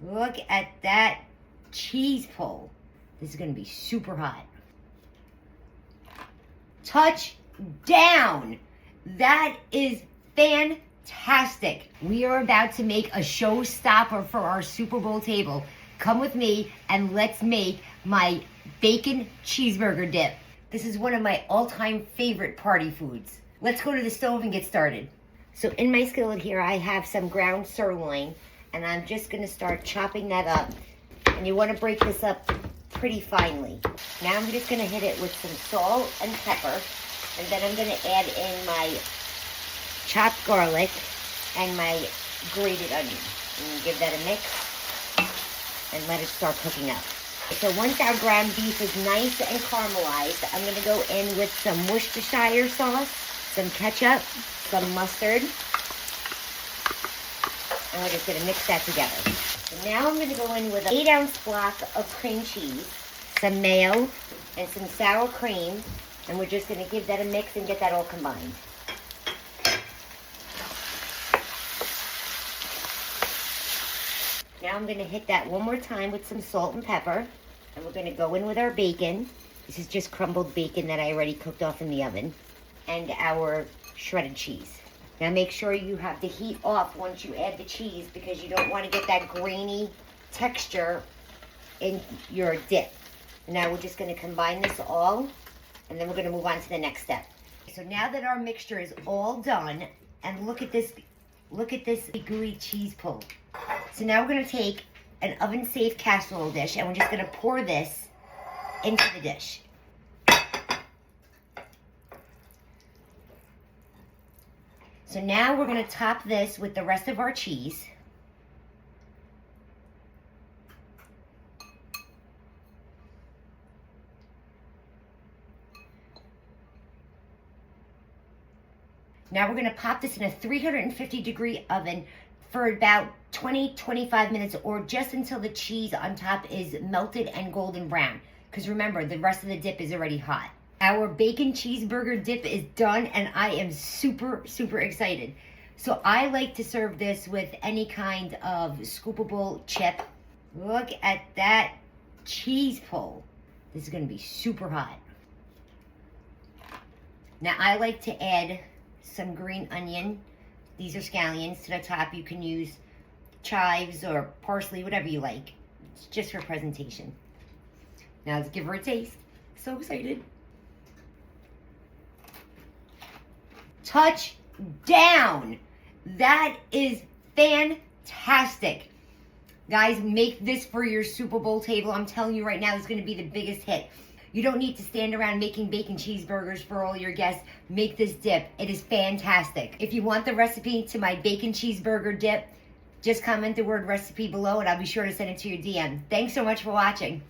Look at that cheese pull. This is gonna be super hot. Touch down. That is fantastic. We are about to make a showstopper for our Super Bowl table. Come with me and let's make my bacon cheeseburger dip. This is one of my all-time favorite party foods. Let's go to the stove and get started. So in my skillet here, I have some ground sirloin, and I'm just gonna start chopping that up. And you wanna break this up pretty finely. Now I'm just gonna hit it with some salt and pepper, and then I'm gonna add in my chopped garlic and my grated onion. And give that a mix and let it start cooking up. So once our ground beef is nice and caramelized, I'm gonna go in with some Worcestershire sauce, some ketchup, some mustard, and we're just gonna mix that together. So now I'm gonna go in with an 8-ounce block of cream cheese, some mayo, and some sour cream, and we're just gonna give that a mix and get that all combined. Now I'm gonna hit that one more time with some salt and pepper, and we're gonna go in with our bacon. This is just crumbled bacon that I already cooked off in the oven, and our shredded cheese. Now make sure you have the heat off once you add the cheese because you don't want to get that grainy texture in your dip. Now we're just going to combine this all, and then we're going to move on to the next step. So now that our mixture is all done, and look at this gooey cheese pull. So now we're going to take an oven-safe casserole dish, and we're just going to pour this into the dish. So now we're going to top this with the rest of our cheese. Now we're going to pop this in a 350-degree oven for about 20-25 minutes, or just until the cheese on top is melted and golden brown. Because remember, the rest of the dip is already hot. Our bacon cheeseburger dip is done, and I am super, super excited. So I like to serve this with any kind of scoopable chip. Look at that cheese pull. This is going to be super hot. Now I like to add some green onion. These are scallions to the top. You can use chives or parsley, whatever you like. It's just for presentation. Now let's give her a taste. So excited. Touch down. That is fantastic. Guys, make this for your Super Bowl table. I'm telling you right now, it's going to be the biggest hit. You don't need to stand around making bacon cheeseburgers for all your guests. Make this dip. It is fantastic. If you want the recipe to my bacon cheeseburger dip, just comment the word recipe below and I'll be sure to send it to your DM. Thanks so much for watching.